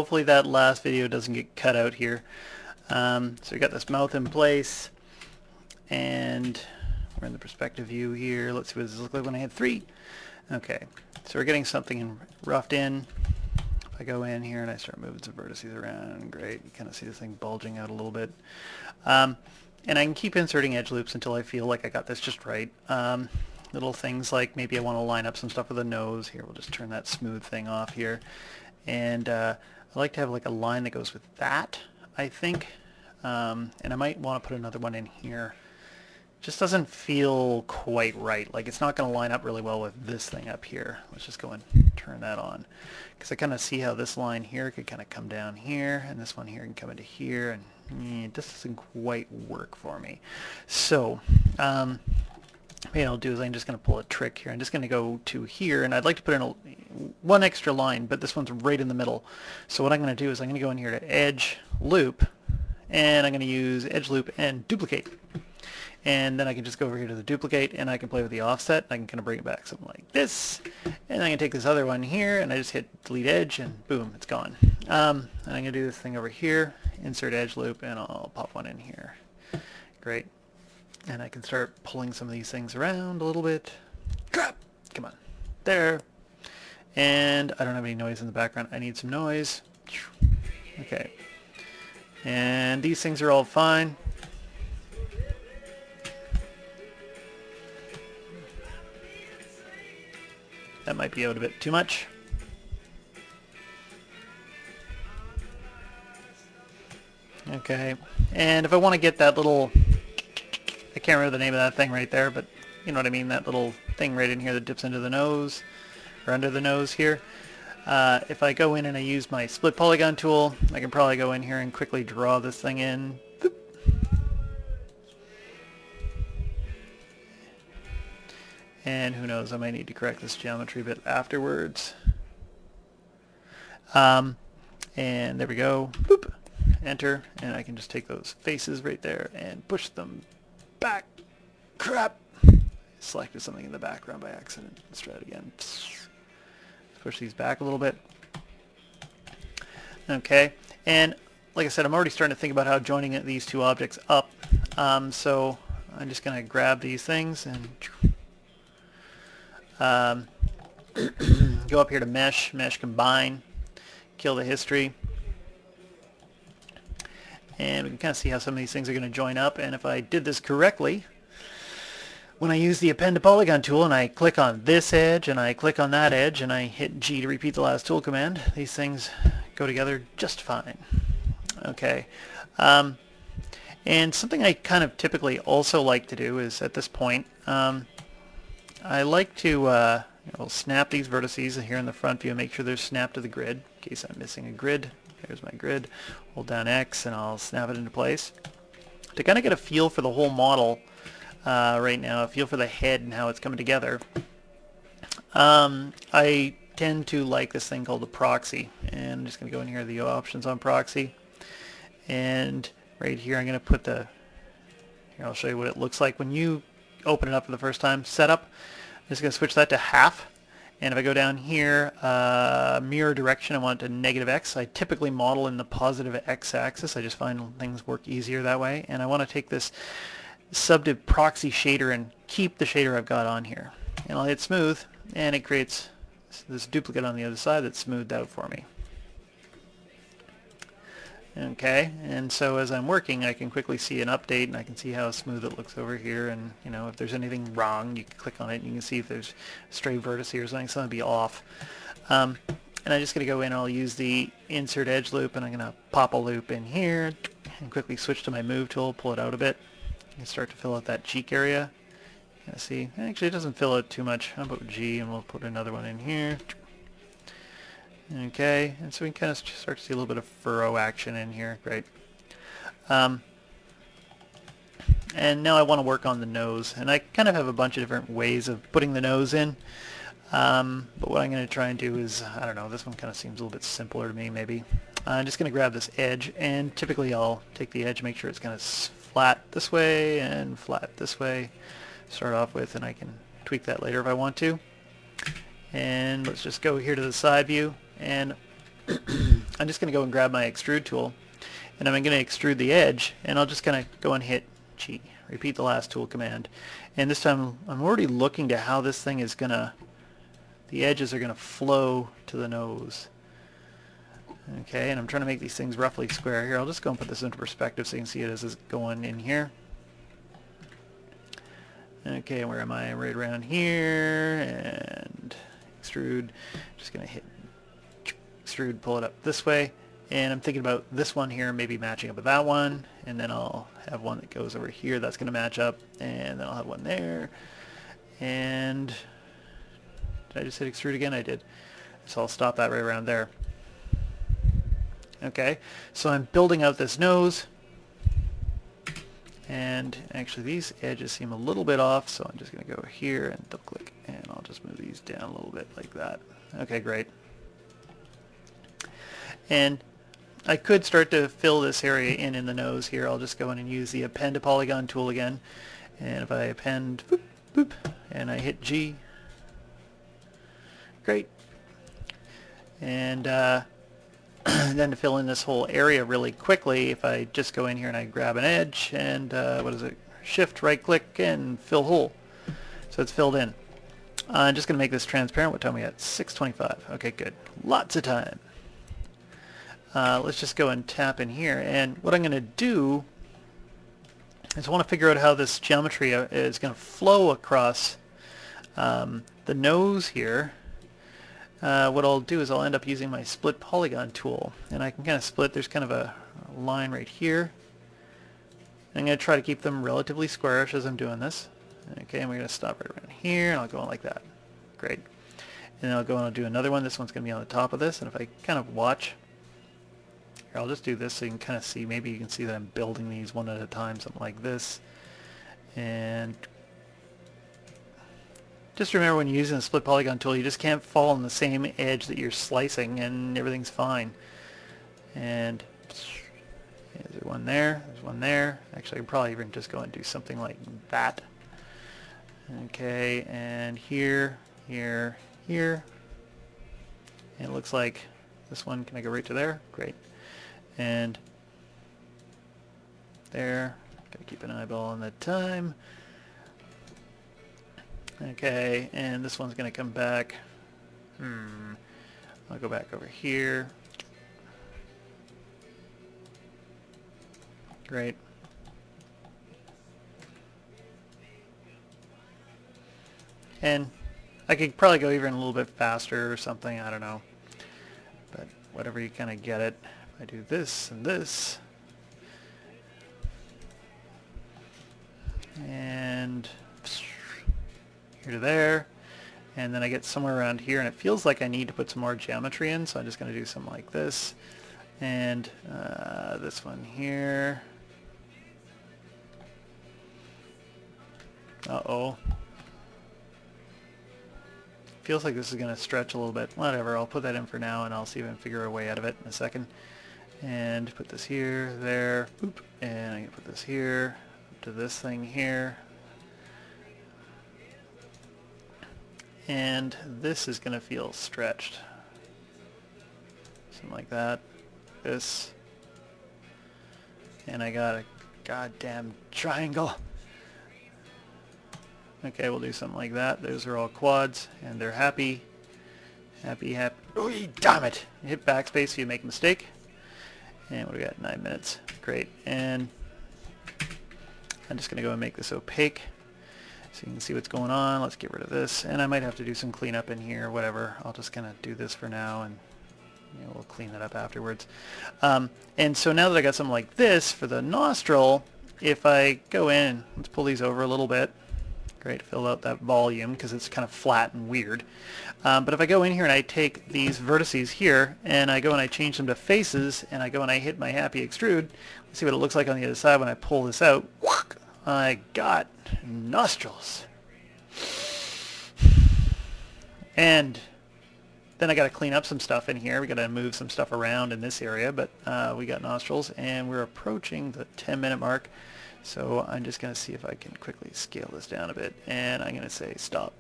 Hopefully that last video doesn't get cut out here. So we got this mouth in place, and we're in the perspective view here. Let's see what this looks like when I hit 3. Okay, so we're getting something roughed in. If I go in here and I start moving some vertices around, great. You kind of see this thing bulging out a little bit. And I can keep inserting edge loops until I feel like I got this just right. Little things like maybe I want to line up some stuff with the nose. Here, we'll just turn that smooth thing off here. And I like to have like a line that goes with that, I think. And I might want to put another one in here. Just doesn't feel quite right. Like it's not going to line up really well with this thing up here. Let's just go and turn that on. Because I kind of see how this line here could kind of come down here, and this one here can come into here, and it just doesn't quite work for me. So, what I'll do is I'm just going to pull a trick here. I'm just going to go to here, and I'd like to put in one extra line, but this one's right in the middle. So what I'm going to do is I'm going to go in here to edge loop, and I'm going to use edge loop and duplicate. And then I can just go over here to the duplicate, and I can play with the offset. I can kind of bring it back something like this. And I can take this other one here, and I just hit delete edge, and boom, it's gone. And I'm going to do this thing over here, insert edge loop, and I'll pop one in here. Great. And I can start pulling some of these things around a little bit. Crap! Come on. There. And I don't have any noise in the background. I need some noise. Okay. And these things are all fine. That might be out a bit too much. Okay, and if I want to get that little, I can't remember the name of that thing right there, but you know what I mean, that little thing right in here that dips into the nose, or under the nose here. If I go in and I use my split polygon tool, I can probably go in here and quickly draw this thing in. Boop. And who knows, I might need to correct this geometry a bit afterwards. And there we go. Boop. Enter. And I can just take those faces right there and push them back. Crap! Selected something in the background by accident. Let's try it again. Push these back a little bit. Okay. And like I said, I'm already starting to think about how joining these two objects up. So I'm just going to grab these things and go up here to mesh, combine, kill the history, and we can kind of see how some of these things are going to join up. And if I did this correctly, when I use the append to polygon tool and I click on this edge and I click on that edge and I hit G to repeat the last tool command, these things go together just fine. Okay. And something I kind of typically also like to do is at this point, I like to snap these vertices here in the front view and make sure they're snapped to the grid in case I'm missing a grid. There's my grid. Hold down X and I'll snap it into place. To kind of get a feel for the whole model right now, a feel for the head and how it's coming together, I tend to like this thing called the proxy. And I'm just going to go in here to the options on proxy. And right here I'm going to put the, here I'll show you what it looks like when you open it up for the first time. Setup. I'm just going to switch that to half. And if I go down here, mirror direction, I want it to -X. I typically model in the positive X axis. I just find things work easier that way. And I want to take this subdiv proxy shader and keep the shader I've got on here. And I'll hit smooth, and it creates this duplicate on the other side that's smoothed out for me. Okay, and so as I'm working, I can quickly see an update, and I can see how smooth it looks over here, and you know, if there's anything wrong, you can click on it and you can see if there's a stray vertex here or something, something to be off. And I'm just going to go in and I'll use the insert edge loop, and I'm going to pop a loop in here and quickly switch to my move tool, pull it out a bit, and start to fill out that cheek area. You see, actually it doesn't fill it too much. How about G, and we'll put another one in here. Okay, and so we can kind of start to see a little bit of furrow action in here. Great. And now I want to work on the nose, and I kind of have a bunch of different ways of putting the nose in. But what I'm going to try and do is, I don't know, this one kind of seems a little bit simpler to me maybe. I'm just going to grab this edge, and typically I'll take the edge, make sure it's kind of flat this way and flat this way. Start off with, and I can tweak that later if I want to. And let's just go here to the side view, and I'm just going to go and grab my extrude tool, and I'm going to extrude the edge, and I'll just kind of go and hit G, repeat the last tool command. And this time I'm already looking to how this thing is going to, the edges are going to flow to the nose. Okay, and I'm trying to make these things roughly square here. I'll just go and put this into perspective so you can see it as it's going in here. Okay, where am I? Right around here, and extrude. Just going to hit extrude, pull it up this way, and I'm thinking about this one here maybe matching up with that one, and then I'll have one that goes over here that's going to match up, and then I'll have one there, and did I just hit extrude again? I did. So I'll stop that right around there. Okay, so I'm building out this nose, and actually these edges seem a little bit off, so I'm just going to go here and double click, and I'll just move these down a little bit like that. Okay, great. And I could start to fill this area in the nose here. I'll just go in and use the append to polygon tool again, and if I append, boop, boop, and I hit G, great. And then to fill in this whole area really quickly, if I just go in here and I grab an edge and what is it, shift right click and fill hole, so it's filled in. I'm just going to make this transparent. What time are we at? 6:25. Okay, good. Lots of time. Let's just go and tap in here, and what I'm going to do is I want to figure out how this geometry is going to flow across the nose here. What I'll do is I'll end up using my split polygon tool, and I can kind of split. There's kind of a line right here. I'm going to try to keep them relatively squarish as I'm doing this. Okay, and we're going to stop right around here, and I'll go on like that. Great. And then I'll go and I'll do another one. This one's going to be on the top of this, and if I kind of watch, here, I'll just do this so you can kind of see, maybe you can see that I'm building these one at a time, something like this. And just remember, when you're using the split polygon tool, you just can't fall on the same edge that you're slicing, and everything's fine. And there's one there, there's one there. Actually, I can probably even just go and do something like that. Okay, and here, here, here. And it looks like this one, can I go right to there? Great. And there, gotta keep an eyeball on the time. Okay, and this one's going to come back. I'll go back over here. Great. And I could probably go even a little bit faster or something, I don't know. But whatever, you kind of get it. If I do this and this. And here to there, and then I get somewhere around here, and it feels like I need to put some more geometry in, so I'm just going to do something like this, and this one here. Uh-oh. Feels like this is going to stretch a little bit. Whatever, I'll put that in for now, and I'll see if I can figure a way out of it in a second. And put this here, there, boop, and I can put this here, up to this thing here. And this is going to feel stretched. Something like that. This. And I got a goddamn triangle. Okay, we'll do something like that. Those are all quads, and they're happy. Happy, happy. Oh, damn it! You hit backspace so you make a mistake. And what do we got? 9 minutes. Great. And I'm just going to go and make this opaque, so you can see what's going on. Let's get rid of this, and I might have to do some cleanup in here, whatever. I'll just kind of do this for now, and we'll clean that up afterwards. And so now that I got something like this for the nostril, if I go in, let's pull these over a little bit. Great, fill out that volume because it's kind of flat and weird. But if I go in here and I take these vertices here, and I go and I change them to faces, and I go and I hit my happy extrude, let's see what it looks like on the other side when I pull this out. I got nostrils. And then I got to clean up some stuff in here. We got to move some stuff around in this area, but we got nostrils, and we're approaching the 10-minute mark. So I'm just going to see if I can quickly scale this down a bit, and I'm going to say stop.